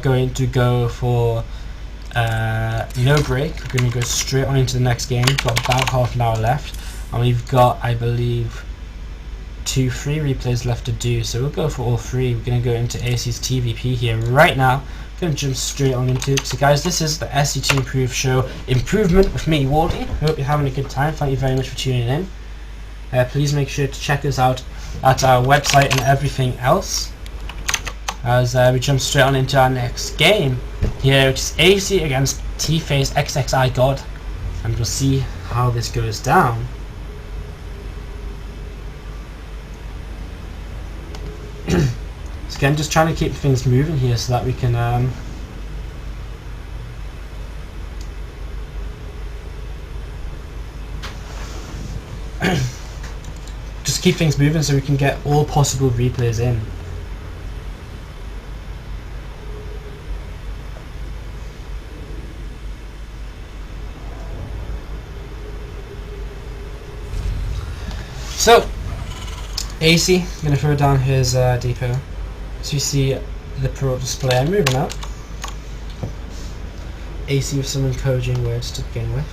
going to go for no break. We're going to go straight on into the next game. We've got about half an hour left, and we've got, I believe, 2 free replays left to do, so we'll go for all 3. We're going to go into Aicy's TvP here right now. Going to jump straight on into it. So guys, this is the SC2 Improve show, Improvement with me, Wardí. Hope you're having a good time. Thank you very much for tuning in. Please make sure to check us out at our website and everything else, as we jump straight on into our next game here, which is Aicy against TFaceXXiGoD, and we'll see how this goes down. So again, just trying to keep things moving here so that we can just keep things moving so we can get all possible replays in. So Aicy going to throw down his depot. So you see the pro display moving up. Aicy with some encouraging words to begin with.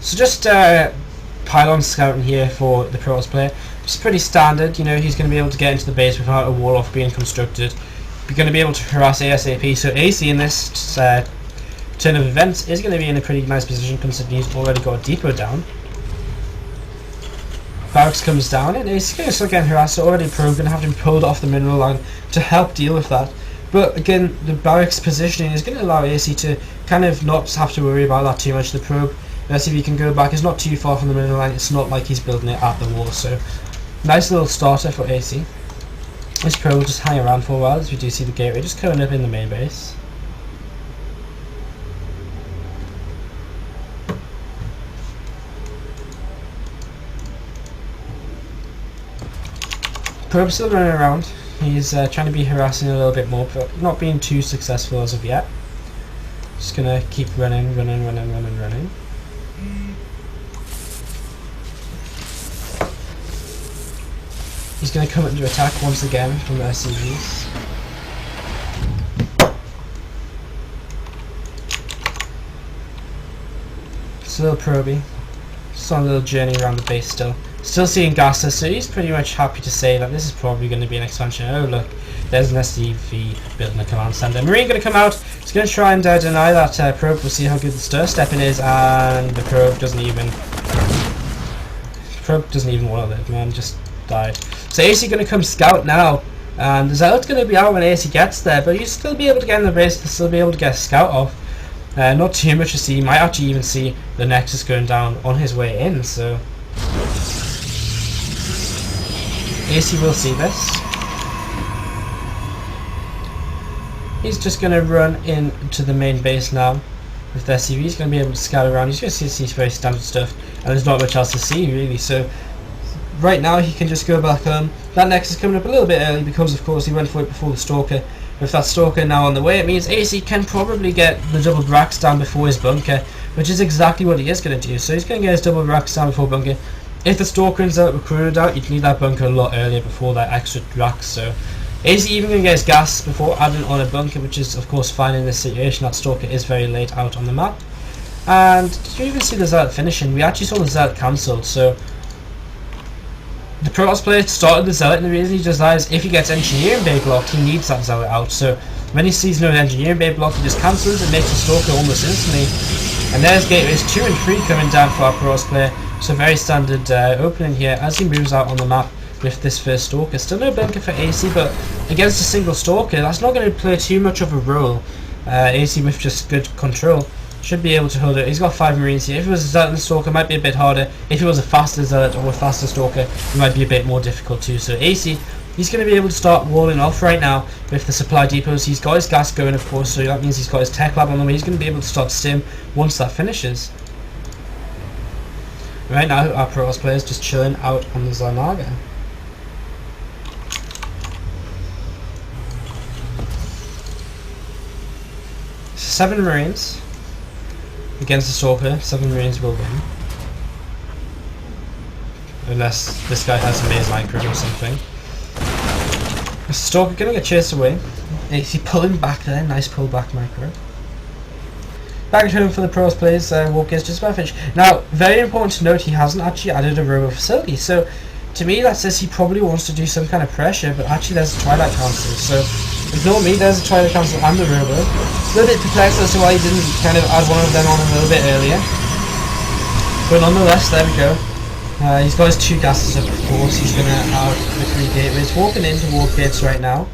So just pylon scouting here for the pro player. It's pretty standard, you know, he's going to be able to get into the base without a wall off being constructed. We're going to be able to harass ASAP, so Aicy in this turn of events is going to be in a pretty nice position considering he's already got a depot down. Barracks comes down and Aicy's going to start getting harassed, so already pro going to have to be pulled off the mineral line to help deal with that. But again, the barracks positioning is going to allow Aicy to kind of not have to worry about that too much. The probe, let's see if he can go back, it's not too far from the mineral line, it's not like he's building it at the wall, so nice little starter for Aicy. This pro will just hang around for a while as we do see the gateway just coming up in the main base. Probe's still running around. He's trying to be harassing a little bit more, but not being too successful as of yet. Just gonna keep running. He's gonna come under attack once again from the SCVs. It's a little proby. Just on a little journey around the base still. Still seeing gases, so he's pretty much happy to say that this is probably going to be an expansion. Oh look, there's an SCV building a command center. Marine going to come out. He's going to try and deny that probe. We'll see how good the stir stepping is, and the probe doesn't even want to live, man. Just died. So Aicy going to come scout now, and the Zealot's going to be out when Aicy gets there, but he'll still be able to get in the base. He'll still be able to get a scout off. Not too much to see. You might actually even see the Nexus going down on his way in. So Aicy will see this. He's just going to run into the main base now with the SCV. He's going to be able to scout around. He's going to see very standard stuff, and there's not much else to see really. So right now he can just go back home. That Nexus is coming up a little bit early because of course he went for it before the Stalker. With that Stalker now on the way, it means Aicy can probably get the double racks down before his bunker, which is exactly what he is going to do. So he's going to get his double racks down before bunker. If the Stalker ends up recruited out, you'd need that bunker a lot earlier before that extra racks. So Aicy even going to get his gas before adding on a bunker, which is of course fine in this situation. That Stalker is very late out on the map. And did you even see the Zealot finishing? We actually saw the Zealot cancelled, so the Protoss player started the Zealot, and the reason he does that is if he gets Engineering Bay blocked, he needs that Zealot out. So when he sees no Engineering Bay blocked, he just cancels and makes the Stalker almost instantly. And there's gateways 2 and 3 coming down for our Protoss player. So very standard opening here as he moves out on the map with this first Stalker. Still no bunker for Aicy, but against a single Stalker, that's not going to play too much of a role. Aicy with just good control should be able to hold it. He's got 5 Marines here. If it was a Zealot and Stalker, it might be a bit harder. If it was a faster Zealot or a faster Stalker, it might be a bit more difficult too. So Aicy, he's going to be able to start walling off right now with the supply depots. He's got his gas going, of course, so that means he's got his tech lab on the way. He's going to be able to start stim once that finishes. Right now, our Protoss player is just chilling out on the Zanaga. So 7 Marines against the Stalker. 7 Marines will win. unless this guy has a maze micro or something. Stalker gonna get chased away. Aicy pulling back there, nice pull back micro. Back at home for the pros plays, walk is just about finished. Now, very important to note, he hasn't actually added a robo facility, so to me that says he probably wants to do some kind of pressure, but actually there's a Twilight Council, so ignore me, there's a Twilight Council and the robo. A little bit perplexed as to why he didn't kind of add one of them on a little bit earlier. But nonetheless, there we go. He's got his 2 gases up, of course, he's going to out the 3 gateways, walking into ward gates right now.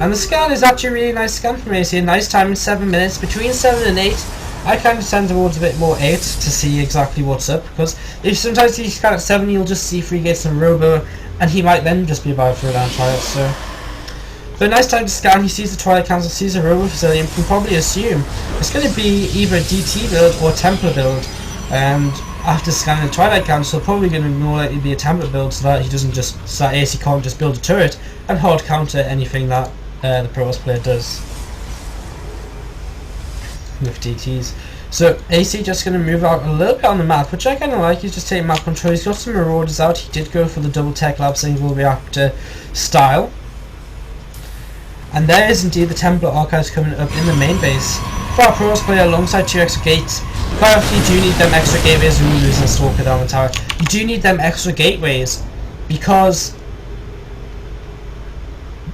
And the scan is actually a really nice scan from Aicy, a nice time in 7 minutes, between 7 and 8. I kind of tend towards a bit more 8 to see exactly what's up, because if sometimes you scan at 7 you'll just see 3 gates and robo, and he might then just be about for a down trial, so. But a nice time to scan, he sees the Twilight Council, sees a robo facility, and can probably assume it's going to be either a DT build or a Templar build, and after scanning the Twilight Council, probably going to more likely be a Templar build, so that he doesn't just, so that Aicy can't just build a turret and hard counter anything that the Pros player does with DTs. So Aicy just going to move out a little bit on the map, which I kind of like. He's just taking map control. He's got some Marauders out. He did go for the double tech lab single reactor style. And there is indeed the Templar Archives coming up in the main base. For our Pros player alongside 2 extra gates. Currently you do need them extra gateways when you're losing a Stalker down the tower. You do need them extra gateways because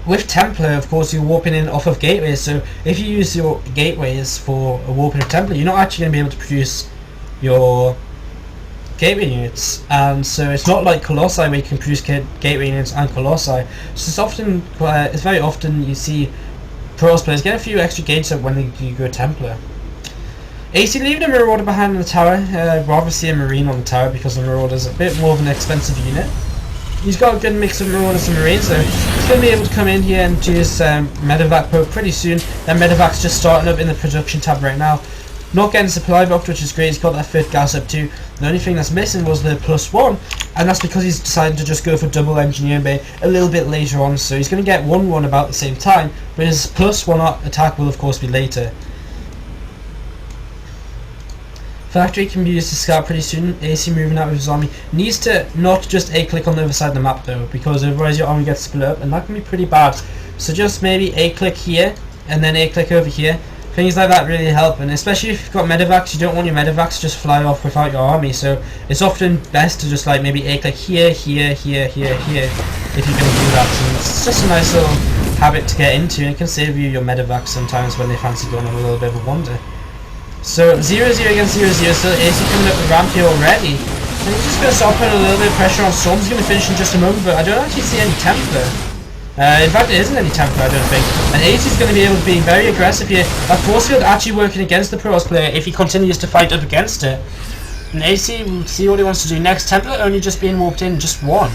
with Templar, of course, you're warping in off of gateways, so if you use your gateways for a warping of Templar, you're not actually going to be able to produce your gateway units, and so it's not like Colossi where you can produce gateway units and Colossi. So it's very often you see Pros players get a few extra gates up when you go Templar. Aicy leaving a Marauder behind on the tower. I'd rather see a Marine on the tower because the Marauder's a bit more of an expensive unit. He's got a good mix of Marauders and Marines though. He's going to be able to come in here and do his medevac poke pretty soon. That medevac's just starting up in the production tab right now. Not getting supply blocked, which is great. He's got that 5th gas up too. The only thing that's missing was the +1, and that's because he's decided to just go for double engineering bay a little bit later on. So he's going to get 1-1 about the same time, but his +1 attack will of course be later. Factory can be used to scout pretty soon. Aicy moving out with his army. Needs to not just A-click on the other side of the map though, because otherwise your army gets split up, and that can be pretty bad. So just maybe A-click here, and then A-click over here. Things like that really help, and especially if you've got medevacs, you don't want your medevacs to just fly off without your army, so it's often best to just like maybe A-click here, here, here, here, here, if you can do that. And it's just a nice little habit to get into, and it can save you your medevacs sometimes when they fancy going on a little bit of a wander. So 0-0 against 0-0, so Aicy coming up the ramp here already. And he's just going to start putting a little bit of pressure on Storm. He's going to finish in just a moment, but I don't actually see any Templar. In fact, there isn't any Templar, I don't think. And Aicy's going to be able to be very aggressive here. That force field actually working against the Pros player if he continues to fight up against it. And Aicy will see what he wants to do next. Templar only just being warped in, just 1.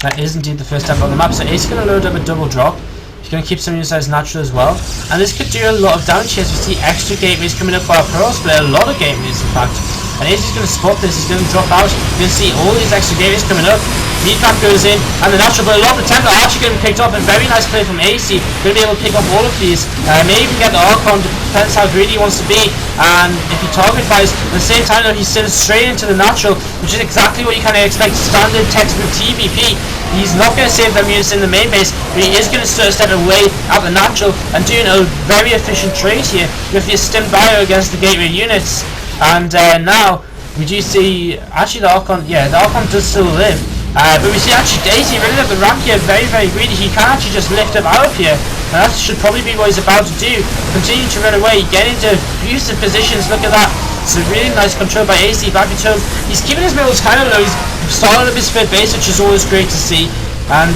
That is indeed the first Templar on the map. So Aicy's going to load up a double drop. He's going to keep some of his natural as well. And this could do a lot of damage here. So we see extra gateways coming up for our Pros player. A lot of gateways, in fact. And Aicy's going to spot this. He's going to drop out. You're going to see all these extra gateways coming up. Feedback goes in, and the natural, but a lot of the Templar are actually going to be picked up. A very nice play from Aicy. Going to be able to pick up all of these. May even get the Archon, depends how greedy he wants to be. And if he target fires, at the same time though, he's sent straight into the natural, which is exactly what you kind of expect. Standard textbook TvP. He's not going to save them units in the main base, but he is going to step away at the natural and doing a very efficient trade here with the stim bio against the gateway units. And now we do see actually the Archon. Yeah, the Archon does still live. But we see actually Aicy running up the ramp here, very, very greedy. He can actually just lift up out of here. And that should probably be what he's about to do. Continue to run away, get into abusive positions. Look at that. It's a really nice control by Aicy. Back into him. He's keeping his middles kind of low. He's starting up his 3rd base, which is always great to see. And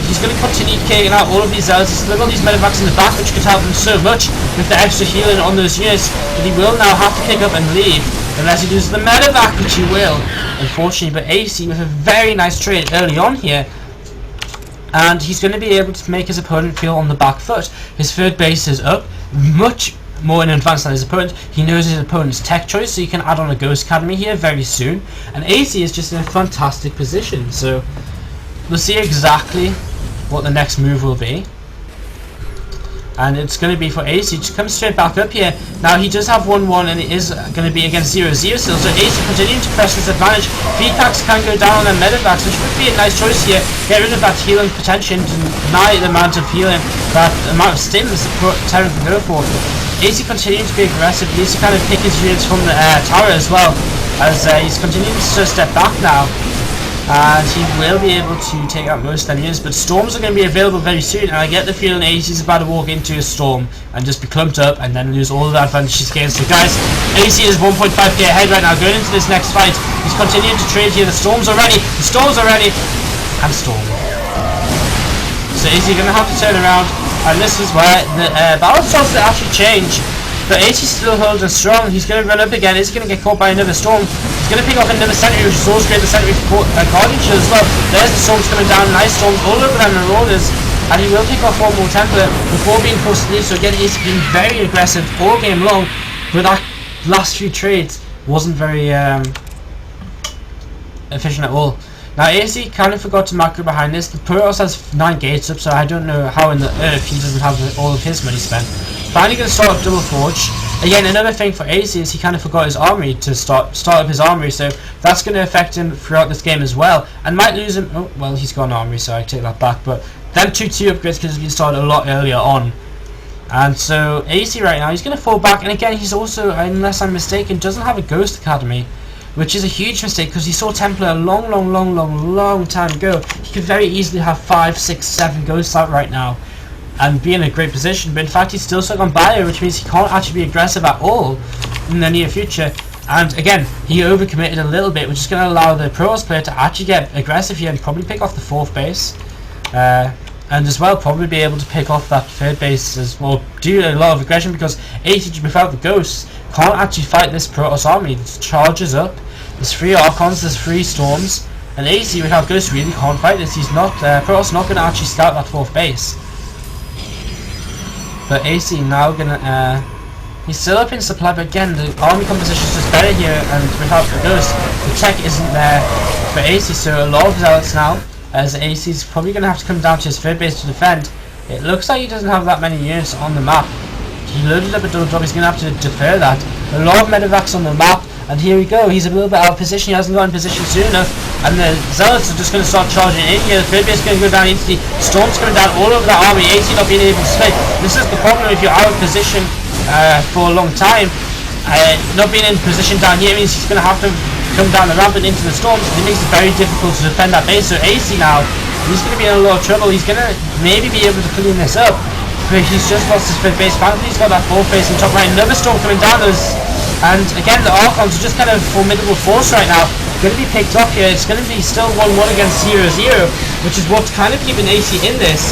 he's going to continue taking out all of these zealots. He's still got these medevacs in the back, which could help him so much with the extra healing on those units. But he will now have to pick up and leave. Unless he loses the medevac, which he will, unfortunately. But Aicy with a very nice trade early on here, and he's going to be able to make his opponent feel on the back foot. His 3rd base is up, much more in advance than his opponent. He knows his opponent's tech choice, so he can add on a Ghost Academy here very soon. And Aicy is just in a fantastic position. So we'll see exactly what the next move will be. and it's going to be for Aicy to come straight back up here. Now he does have 1-1 and it is going to be against 0-0 still, so Aicy continuing to press this advantage. Feed packs can go down on their medevacs, which would be a nice choice here. Get rid of that healing potential and deny the amount of healing, that amount of stims that Terran can go for. Aicy continuing to be aggressive. He needs to kind of pick his units from the tower as well, as he's continuing to step back now. And he will be able to take out most enemies, but storms are going to be available very soon, and I get the feeling Aicy's about to walk into a storm and just be clumped up and then lose all of the advantages against the guys. Aicy is 1.5k ahead right now going into this next fight. He's continuing to trade here. The storms are ready, and storm. So Aicy going to have to turn around, and this is where the battle starts to actually change. But Aicy's still holding strong. He's going to run up again. Is he going to get caught by another storm? He's going to pick off another sentry, which is also great. The sentry for Guardian Shield as well. There's the storms coming down. Nice storms all over them Marauders. And he will pick off one more Templar before being forced to leave. So again, Aicy being very aggressive all game long. But that last few trades wasn't very efficient at all. Now Aicy kind of forgot to macro behind this. The Protoss has 9 gates up, so I don't know how in the earth he doesn't have all of his money spent. Finally going to start up Double Forge. Again, another thing for Aicy is he kind of forgot his armory to start up his armory, so that's going to affect him throughout this game as well, and might lose him. Oh well, he's got an armory, so I take that back. But them 2-2 upgrades could have been started a lot earlier on, and so Aicy right now he's going to fall back. And again, he's also, unless I'm mistaken, doesn't have a Ghost Academy, which is a huge mistake because he saw Templar a long time ago. He could very easily have 5, 6, 7 ghosts out right now and be in a great position, but in fact he's still stuck on Bio, which means he can't actually be aggressive at all in the near future. And again, he overcommitted a little bit, which is going to allow the Protoss player to actually get aggressive here and probably pick off the 4th base, and as well probably be able to pick off that 3rd base as well, do a lot of aggression, because Aicy without the ghosts can't actually fight this Protoss army. It charges up, there's 3 Archons, there's 3 Storms, and Aicy without ghosts really can't fight this. He's not, Protoss not going to actually scout that 4th base. But Aicy now gonna, he's still up in supply, but again, the army composition is just better here, and without the ghost, the tech isn't there for Aicy, so a lot of zealots now, as Aicy's probably gonna have to come down to his 3rd base to defend. It looks like he doesn't have that many units on the map. He loaded up a double drop, he's gonna have to defer that. A lot of medevacs on the map, and here we go, he's a little bit out of position, he hasn't got in position soon enough, and the zealots are just going to start charging in here. The 3rd base is going to go down instantly, storms coming down all over that army, Aicy not being able to split. This is the problem if you're out of position for a long time. Not being in position down here means he's going to have to come down the ramp and into the storms, and it makes it very difficult to defend that base. So Aicy now, he's going to be in a lot of trouble. He's going to maybe be able to clean this up, but he's just lost his 5th base. Finally he's got that 4th base in top right, another storm coming down us. And again, the Archons are just kind of formidable force right now. Going to be picked off here. It's going to be still 1-1 against 0-0, which is what's kind of keeping Aicy in this.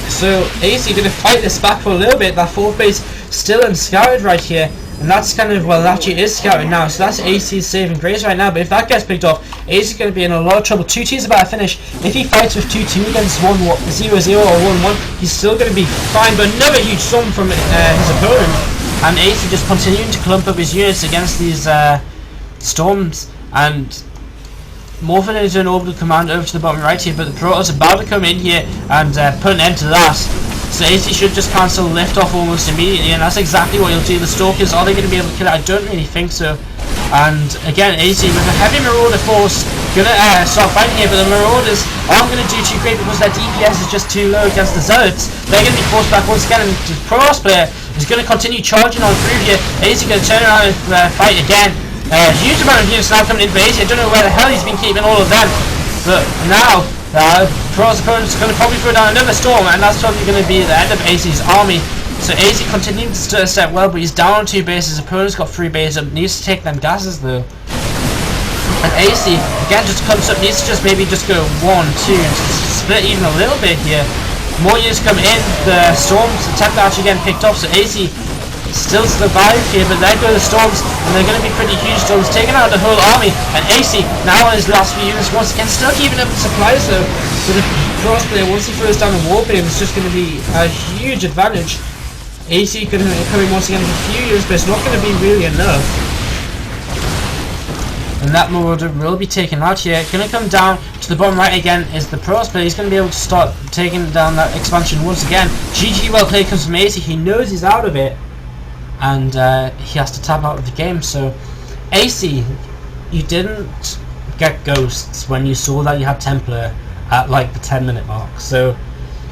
So Aicy going to fight this back for a little bit. That 4th base still unscouted right here, and that's kind of, well, it actually is scouted now. So that's Aicy's saving grace right now. But if that gets picked off, Aicy's going to be in a lot of trouble. 2-2 is about to finish. If he fights with 2-2 against 0-0 or 1-1, he's still going to be fine. But another huge storm from his opponent. And Aicy just continuing to clump up his units against these storms, and morphing into an orbital command over to the bottom right here, but the Protoss are about to come in here and put an end to that. So Aicy should just cancel lift off almost immediately, and that's exactly what he'll do. The Stalkers, are they going to be able to kill it? I don't really think so. And again, Aicy with a heavy Marauder force gonna start fighting here, but the Marauders aren't gonna do too great because their DPS is just too low against the Zealots. They're gonna be forced back once again, and the Protoss player is gonna continue charging on through here. Aicy gonna turn around and fight again. Huge amount of units now coming in for Aicy. I don't know where the hell he's been keeping all of them, but now Protoss opponent's gonna probably throw down another storm, and that's probably gonna be the end of Aicy's army. So Aicy continuing to step well, but he's down on 2 bases. Opponent's got 3 bases up, needs to take them gases though. And Aicy again just comes up, needs to just maybe just go 1, 2, and split even a little bit here. More units come in, the storms, the Templar actually getting picked off, so Aicy still survive here, but there go the storms, and they're going to be pretty huge storms, taking out the whole army. And Aicy now on his last few units once again, still keeping up the supplies though. So the cross player, once he throws down the war beam, it's just going to be a huge advantage. Aicy coming once again with a few units, but it's not going to be really enough. and that Marauder will be taken out here. Going to come down to the bottom right again is the Pros player. He's going to be able to start taking down that expansion once again. GG, well played comes from Aicy. He knows he's out of it, and he has to tap out of the game. So Aicy, you didn't get ghosts when you saw that you had Templar at like the 10-minute mark. So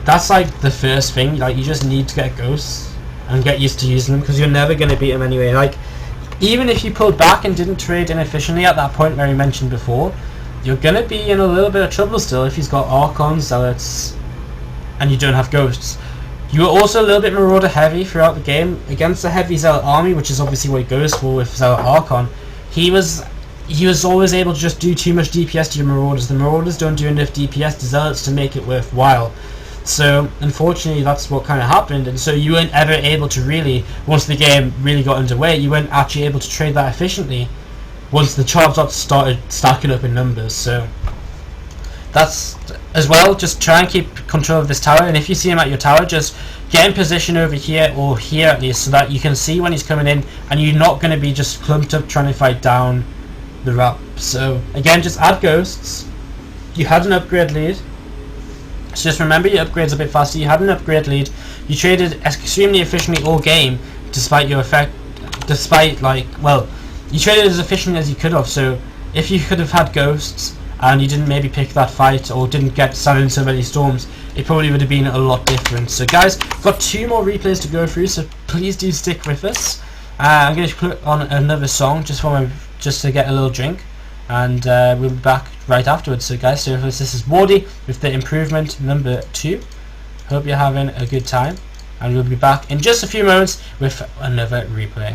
that's like the first thing. Like, you just need to get ghosts and get used to using them, because you're never going to beat them anyway. Like, even if you pulled back and didn't trade inefficiently at that point where he mentioned before, you're going to be in a little bit of trouble still if he's got Archons, Zealots, and you don't have ghosts. You were also a little bit Marauder heavy throughout the game. Against the heavy Zealot army, which is obviously what he goes for with Zealot Archon, he was always able to just do too much DPS to your Marauders. The Marauders don't do enough DPS to Zealots to make it worthwhile. So unfortunately that's what kind of happened, and so you weren't ever able to really, once the game really got underway, you weren't actually able to trade that efficiently once the Charge started stacking up in numbers. So that's as well, just try and keep control of this tower, and if you see him at your tower, just get in position over here, or here at least, so that you can see when he's coming in and you're not going to be just clumped up trying to fight down the ramp. So again, just add ghosts. You had an upgrade lead, so just remember your upgrades a bit faster. You had an upgrade lead, you traded extremely efficiently all game, despite your effect, you traded as efficiently as you could have. So if you could have had ghosts and you didn't maybe pick that fight, or didn't get stand in so many storms, it probably would have been a lot different. So guys, we've got 2 more replays to go through, so please do stick with us. I'm going to put on another song just to get a little drink, and we'll be back right afterwards. So guys, stay with us. This is Wardí with the improvement number 2. Hope you're having a good time, and we'll be back in just a few moments with another replay.